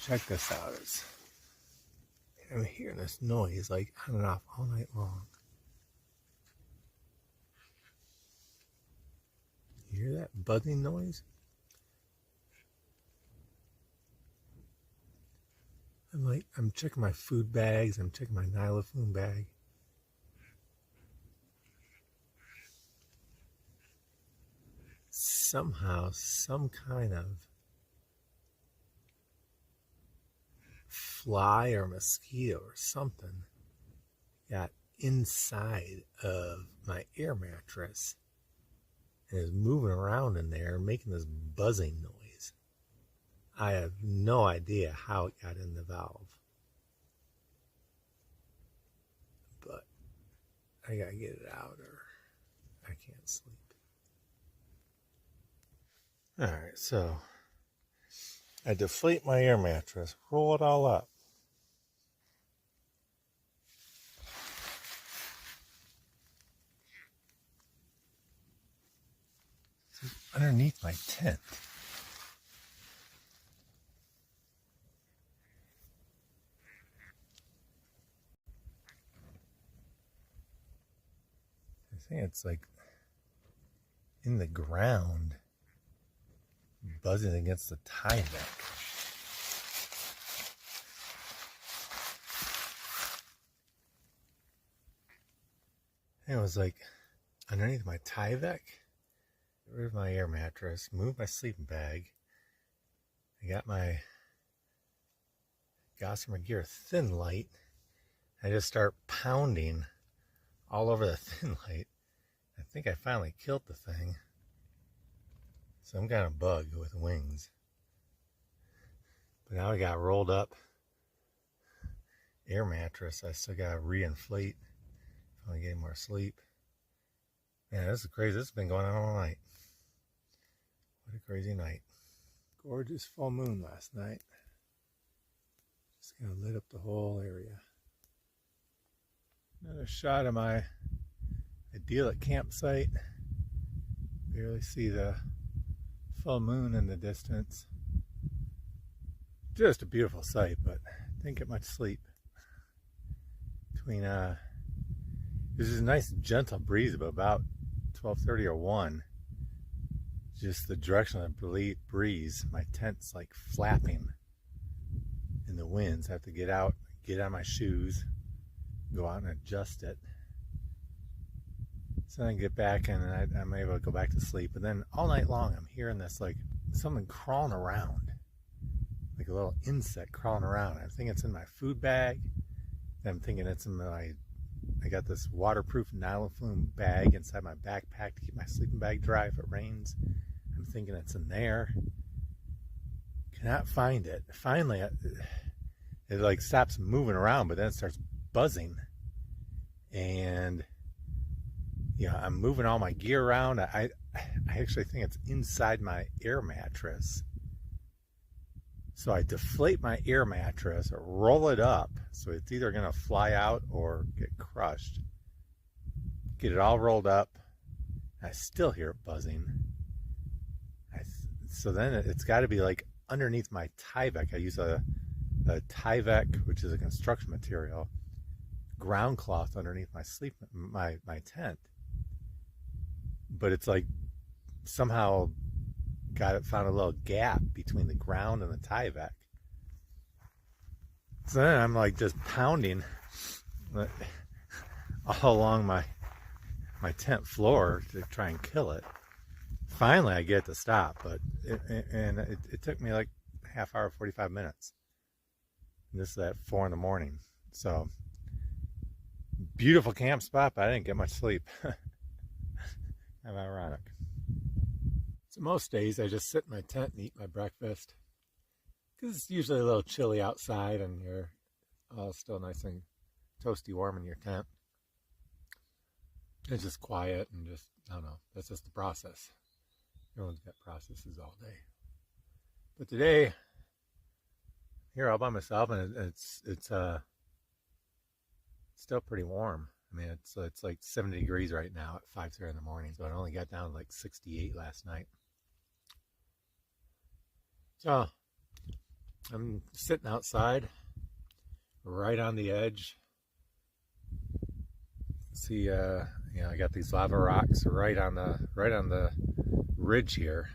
Check this out. I'm hearing this noise like on and off all night long. You hear that buzzing noise? I'm checking my food bags. I'm checking my Nylophone bag. Somehow, some kind of fly or mosquito or something got inside of my air mattress and is moving around in there, making this buzzing noise. I have no idea how it got in the valve, but I gotta get it out or I can't sleep. Alright, so I deflate my air mattress, roll it all up. It's underneath my tent. I think it's like in the ground, buzzing against the tie deck. And it was like underneath my Tyvek. Get rid of my air mattress, move my sleeping bag. I got my Gossamer Gear thin light. I just start pounding all over the thin light. I think I finally killed the thing. Some kind of bug with wings. But now I got rolled up air mattress. I still got to reinflate if I want to get more sleep. Man, this is crazy. This has been going on all night. What a crazy night. Gorgeous full moon last night. Just kind of lit up the whole area. Another shot of my idyllic campsite. Barely see the full moon in the distance. Just a beautiful sight, but didn't get much sleep. Between this is a nice gentle breeze of about 12:30 or 1. Just the direction of the breeze, my tent's like flapping in the winds. I have to get out on my shoes, go out and adjust it. So then I get back and I'm able to go back to sleep. But then all night long I'm hearing this like something crawling around, like a little insect crawling around. I'm thinking it's in my food bag. Then I'm thinking it's in I got this waterproof Nylophone bag inside my backpack to keep my sleeping bag dry if it rains. I'm thinking it's in there. Cannot find it. Finally, it like stops moving around, but then it starts buzzing. And yeah, I'm moving all my gear around. I actually think it's inside my air mattress. So I deflate my air mattress, roll it up, so it's either going to fly out or get crushed. Get it all rolled up. I still hear it buzzing. So then it's got to be like underneath my Tyvek. I use a Tyvek, which is a construction material, ground cloth underneath my tent. But it's like somehow found a little gap between the ground and the Tyvek. So then I'm like just pounding all along my tent floor to try and kill it. Finally I get it to stop, but it took me like half hour, 45 minutes. And this is at 4 in the morning. So beautiful camp spot, but I didn't get much sleep. How ironic. So most days I just sit in my tent and eat my breakfast because it's usually a little chilly outside and you're still nice and toasty warm in your tent. It's just quiet and just, I don't know, that's just the process. Everyone's got processes all day. But today, here all by myself, and it's still pretty warm. I mean, it's like 70 degrees right now at 5:30 in the morning, so it only got down to like 68 last night. So I'm sitting outside, right on the edge. See, I got these lava rocks right on the ridge here.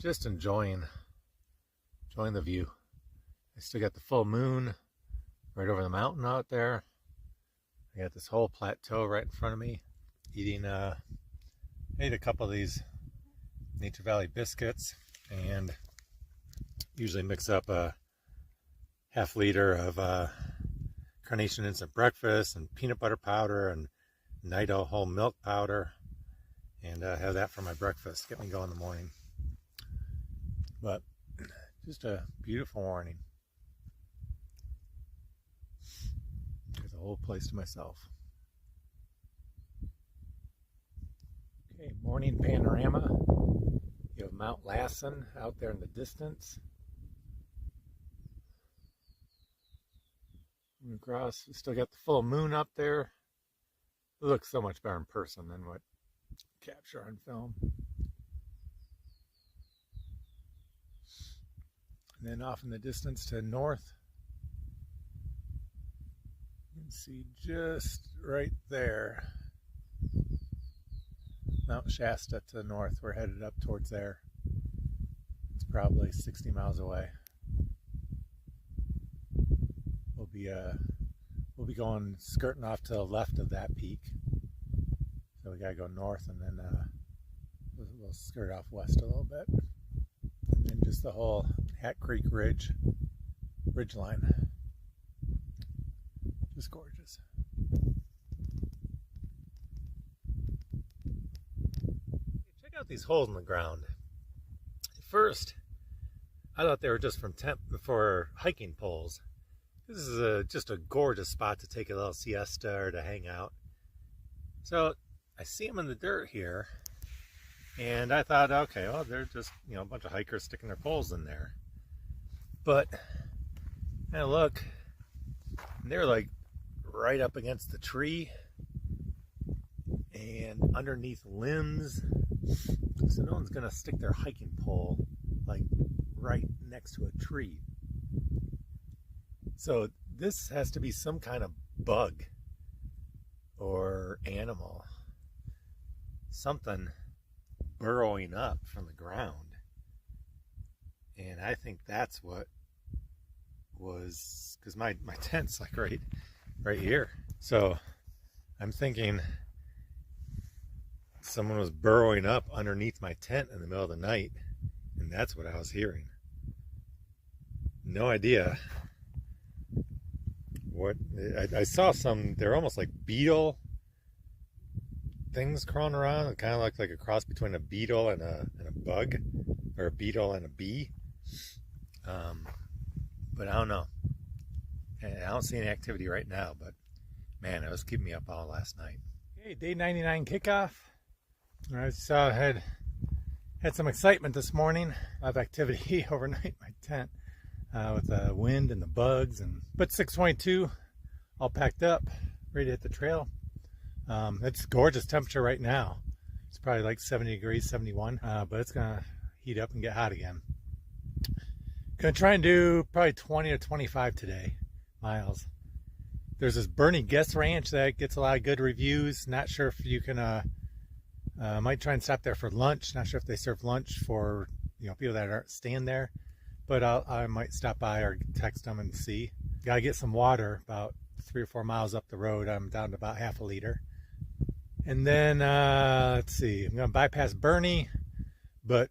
Just enjoying the view. I still got the full moon right over the mountain out there. I got this whole plateau right in front of me. I ate a couple of these Nature Valley biscuits and usually mix up a half liter of Carnation Instant Breakfast and peanut butter powder and Nido whole milk powder, and have that for my breakfast. Get me going in the morning. But just a beautiful morning. Got the whole place to myself. Okay, morning panorama. You have Mount Lassen out there in the distance. Across, we still got the full moon up there. It looks so much better in person than what capture on film. And then off in the distance to the north, you can see just right there, Mount Shasta to the north. We're headed up towards there. It's probably 60 miles away. We'll be going skirting off to the left of that peak. So we gotta go north, and then we'll skirt off west a little bit. And then just the whole Hat Creek ridge line. Just gorgeous. Check out these holes in the ground. At first, I thought they were just for hiking poles. This is just a gorgeous spot to take a little siesta or to hang out. So I see them in the dirt here, and I thought, okay, well, they're just, a bunch of hikers sticking their poles in there. But I look, and they're like right up against the tree and underneath limbs. So no one's gonna stick their hiking pole like right next to a tree. So this has to be some kind of bug or animal, something burrowing up from the ground. And I think that's what was, because my tent's like right here. So I'm thinking someone was burrowing up underneath my tent in the middle of the night, and that's what I was hearing. No idea. What I saw they're almost like beetle things crawling around. It kind of looked like a cross between a beetle and a bug, or a beetle and a bee. But I don't know. And I don't see any activity right now, but man, it was keeping me up all last night. Okay, day 99 kickoff. I saw I had some excitement this morning. A lot of activity overnight in my tent. With the wind and the bugs, but 6:22, all packed up, ready to hit the trail. It's gorgeous temperature right now. It's probably like 70 degrees, 71, but it's gonna heat up and get hot again. Gonna try and do probably 20 to 25 today, miles. There's this Burney Guest Ranch that gets a lot of good reviews. Not sure if you can, might try and stop there for lunch. Not sure if they serve lunch for people that aren't staying there. But I might stop by or text them and see. Gotta get some water about 3 or 4 miles up the road. I'm down to about half a liter. And then, let's see, I'm gonna bypass Burney, but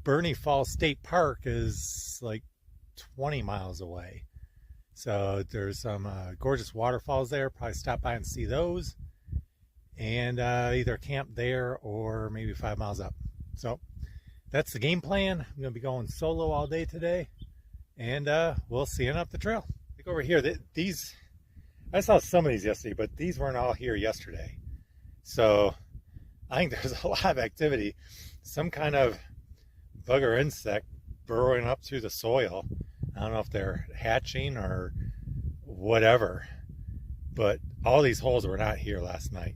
Burney Falls State Park is like 20 miles away. So there's some gorgeous waterfalls there. Probably stop by and see those. And either camp there or maybe 5 miles up. So that's the game plan. I'm going to be going solo all day today, and we'll see you up the trail. Look over here. I saw some of these yesterday, but these weren't all here yesterday. So I think there's a lot of activity. Some kind of bug or insect burrowing up through the soil. I don't know if they're hatching or whatever, but all these holes were not here last night.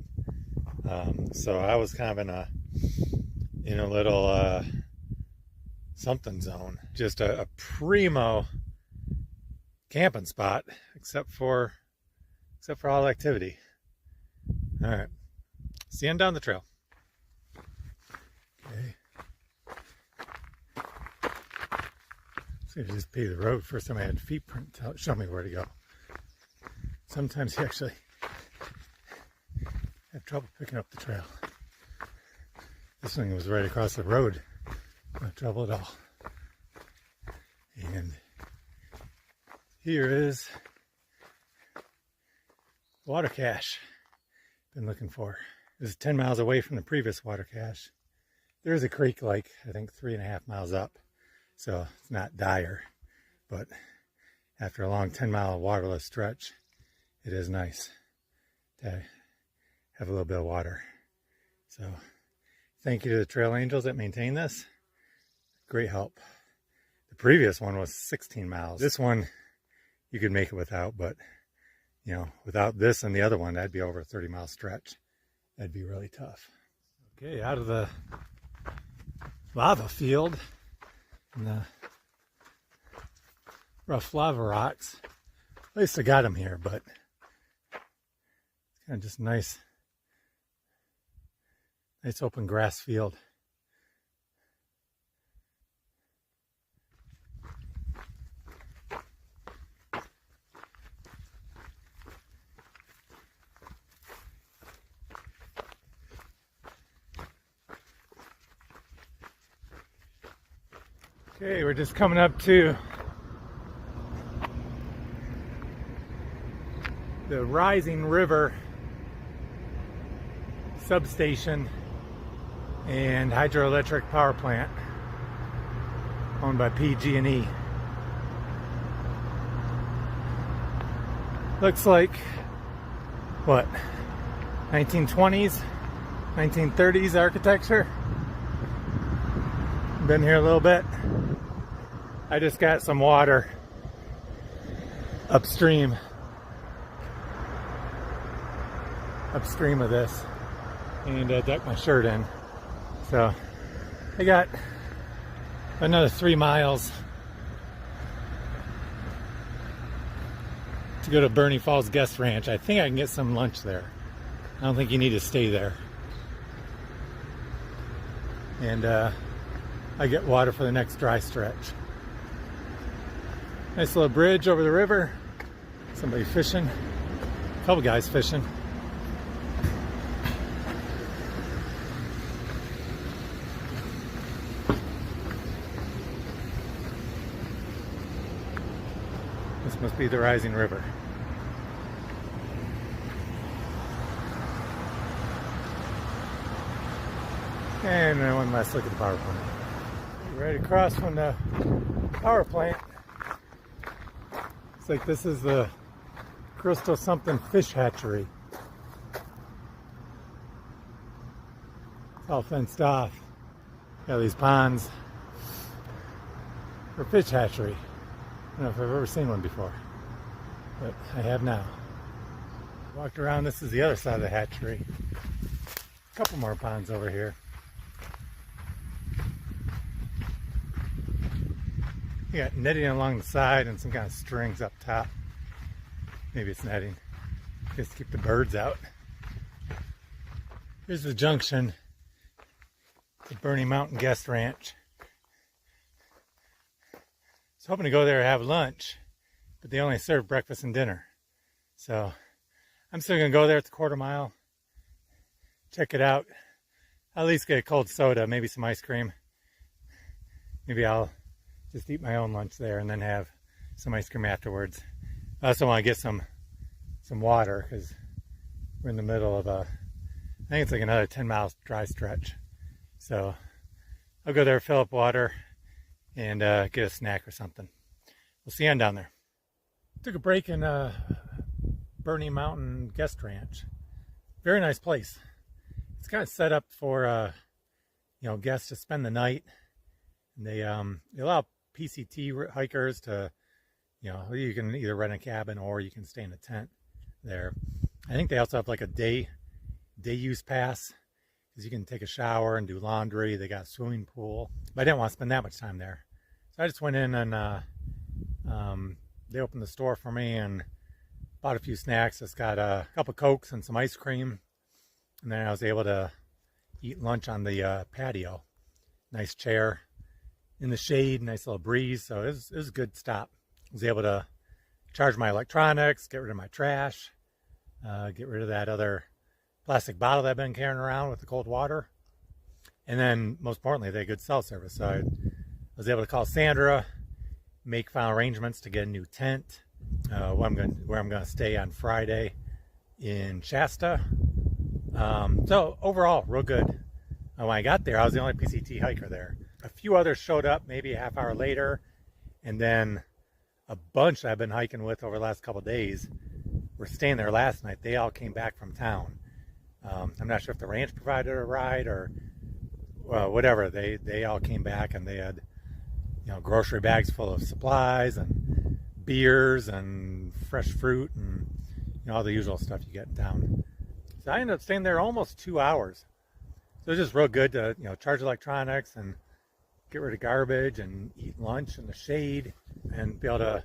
So I was kind of in a little something zone. Just a primo camping spot, except for all activity. All right, see you down the trail. Okay. So you just pay the road. First time I had feet print show me where to go. Sometimes you actually have trouble picking up the trail. This thing was right across the road. No trouble at all. And here is water cache been looking for. This is 10 miles away from the previous water cache. There's a creek like, I think 3.5 miles up. So it's not dire, but after a long 10-mile waterless stretch, it is nice to have a little bit of water. So thank you to the trail angels that maintain this. Great help. The previous one was 16 miles. This one you could make it without, but you know, without this and the other one, that'd be over a 30-mile stretch. That'd be really tough. Okay, out of the lava field and the rough lava rocks. At least I got them here, but it's kind of just nice open grass field. Okay, we're just coming up to the Rising River substation and hydroelectric power plant owned by PG&E. Looks like, what, 1920s, 1930s architecture. Been here a little bit. I just got some water upstream of this and ducked my shirt in. So I got another 3 miles to go to Burney Falls Guest Ranch. I think I can get some lunch there. I don't think you need to stay there. And I get water for the next dry stretch. Nice little bridge over the river. Somebody fishing. A couple guys fishing. This must be the Rising River. And then one last look at the power plant. Right across from the power plant. It's like this is the Crystal something fish hatchery. It's all fenced off. Got these ponds for fish hatchery. I don't know if I've ever seen one before, but I have now. Walked around, this is the other side of the hatchery. A couple more ponds over here. You got netting along the side and some kind of strings up top. Maybe it's netting, just to keep the birds out. Here's the junction to Burney Mtn Guest Ranch. I was hoping to go there and have lunch, but they only serve breakfast and dinner. So I'm still gonna go there at the quarter mile, check it out. I'll at least get a cold soda, maybe some ice cream. Maybe I'll just eat my own lunch there and then have some ice cream afterwards. I also want to get some water because we're in the middle of I think it's like another 10 miles dry stretch. So I'll go there, fill up water, and get a snack or something. We'll see you down there. Took a break in Burney Mtn Guest Ranch. Very nice place. It's kind of set up for guests to spend the night. And they allow PCT hikers to, you can either rent a cabin or you can stay in a tent there. I think they also have like a day use pass. because you can take a shower and do laundry. They got a swimming pool, but I didn't want to spend that much time there. So I just went in and they opened the store for me and bought a few snacks. Just got a couple Cokes and some ice cream. And then I was able to eat lunch on the patio. Nice chair in the shade, nice little breeze. So it was a good stop. I was able to charge my electronics, get rid of my trash, get rid of that other plastic bottle that I've been carrying around with the cold water. And then, most importantly, they had good cell service. So I was able to call Sandra, make final arrangements to get a new tent, where I'm going to stay on Friday in Shasta. So overall, real good. When I got there, I was the only PCT hiker there. A few others showed up maybe a half hour later, and then a bunch I've been hiking with over the last couple of days were staying there last night. They all came back from town. I'm not sure if the ranch provided a ride or whatever. They all came back, and they had grocery bags full of supplies and beers and fresh fruit and all the usual stuff you get in town. So I ended up staying there almost 2 hours. So it was just real good to charge electronics and get rid of garbage and eat lunch in the shade and be able to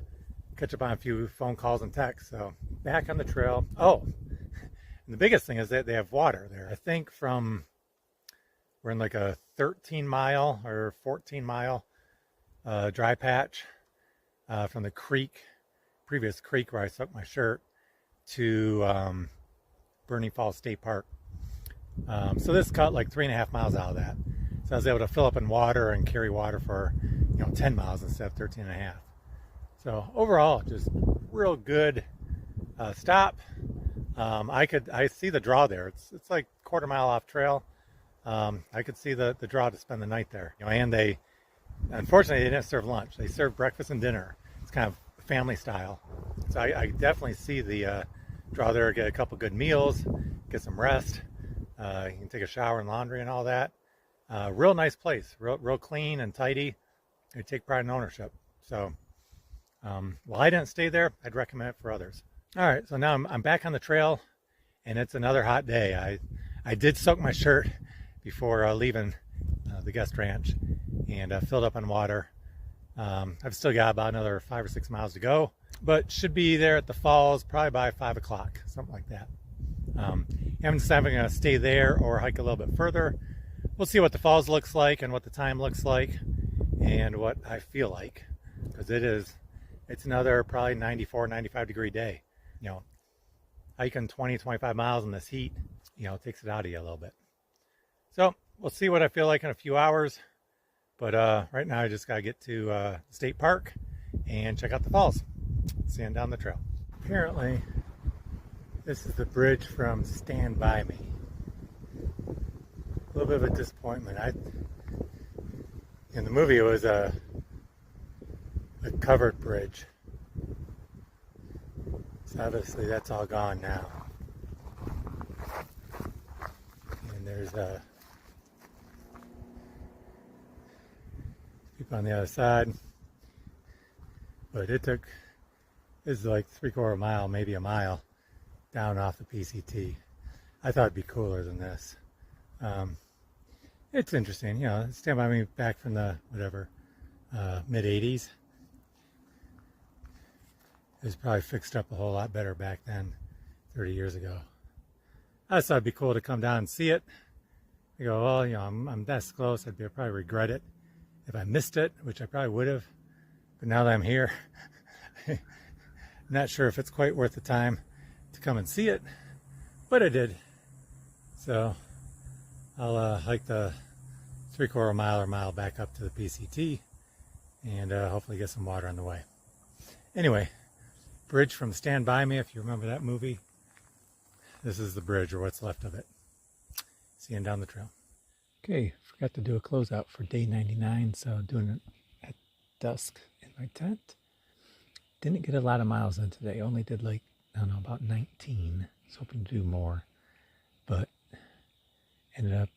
catch up on a few phone calls and texts. So back on the trail. Oh, and the biggest thing is that they have water there. I think we're in like a 13-mile or 14-mile dry patch from the previous creek where I soaked my shirt, to Burney Falls State Park. So this cut like 3.5 miles out of that. So I was able to fill up in water and carry water for 10 miles instead of 13.5. So overall, just real good stop. I see the draw there. It's like a quarter mile off trail. I could see the draw to spend the night there. And unfortunately, they didn't serve lunch. They served breakfast and dinner. It's kind of family style. So I definitely see the draw there. Get a couple good meals, get some rest. You can take a shower and laundry and all that. Real nice place, real clean and tidy. They take pride in ownership. So while I didn't stay there, I'd recommend it for others. All right, so now I'm back on the trail, and it's another hot day. I did soak my shirt before leaving the guest ranch, and filled up on water. I've still got about another 5 or 6 miles to go, but should be there at the falls probably by 5 o'clock, something like that. Haven't decided if I'm going to stay there or hike a little bit further. We'll see what the falls looks like and what the time looks like and what I feel like, because it's another probably 94, 95 degree day. Hiking 20, 25 miles in this heat, takes it out of you a little bit. So we'll see what I feel like in a few hours. But right now I just got to get to the state park and check out the falls. See you down the trail. Apparently, this is the bridge from Stand By Me. A little bit of a disappointment. In the movie, it was a covered bridge. So obviously that's all gone now. And there's people on the other side. But this is like 3/4 mile, maybe a mile down off the PCT. I thought it'd be cooler than this. It's interesting, Stand By Me back from the mid 80s. It was probably fixed up a whole lot better back then, 30 years ago. I just thought it'd be cool to come down and see it. I go, well, I'm this close. I'd probably regret it if I missed it, which I probably would have. But now that I'm here, I'm not sure if it's quite worth the time to come and see it, but I did. So I'll hike the 3/4 mile or mile back up to the PCT and hopefully get some water on the way. Anyway, bridge from Stand By Me, if you remember that movie. This is the bridge, or what's left of it. See you down the trail. Okay, forgot to do a closeout for day 99, so doing it at dusk in my tent. Didn't get a lot of miles in today. Only did about 19. I was hoping to do more, but ended up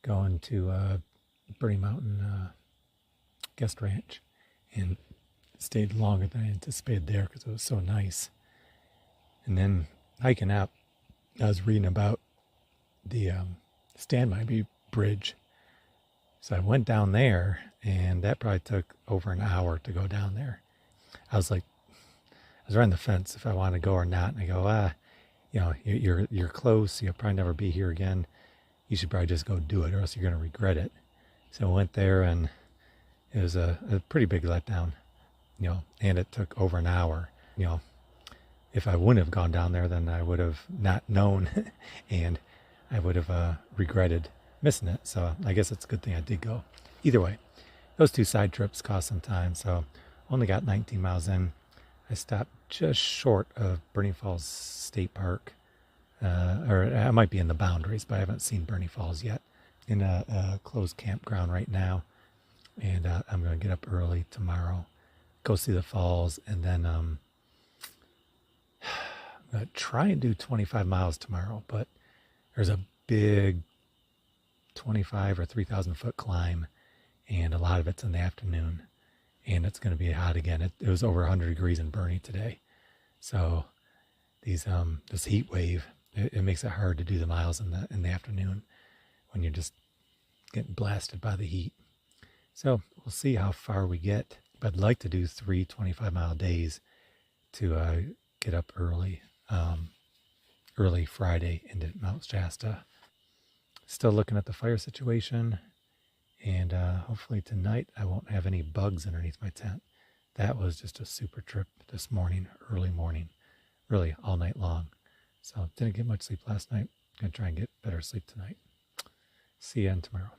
going to Burney Mtn Guest Ranch and stayed longer than I anticipated there because it was so nice. And then hiking out, I was reading about the Stanby Bridge. So I went down there, and that probably took over an hour to go down there. I was like, I was right on the fence if I want to go or not. And I go, you're close. You'll probably never be here again. You should probably just go do it, or else you're going to regret it. So I went there, and it was a pretty big letdown, and it took over an hour. If I wouldn't have gone down there, then I would have not known, and I would have regretted missing it. So I guess it's a good thing I did go. Either way, those 2 side trips cost some time, so only got 19 miles in. I stopped just short of Burney Falls State Park, or I might be in the boundaries, but I haven't seen Burney Falls yet. In a closed campground right now, and I'm going to get up early tomorrow, go see the falls, and then I'm going to try and do 25 miles tomorrow, but there's a big 25 or 3,000 foot climb, and a lot of it's in the afternoon, and it's going to be hot again. It was over 100 degrees in Burney today, so this heat wave, it makes it hard to do the miles in the afternoon when you're just getting blasted by the heat. So we'll see how far we get, but I'd like to do 3 25-mile days to get up early Friday into Mount Shasta. Still looking at the fire situation, and hopefully tonight I won't have any bugs underneath my tent. That was just a super trip this morning, early morning, really all night long. So didn't get much sleep last night. Gonna try and get better sleep tonight. See you tomorrow.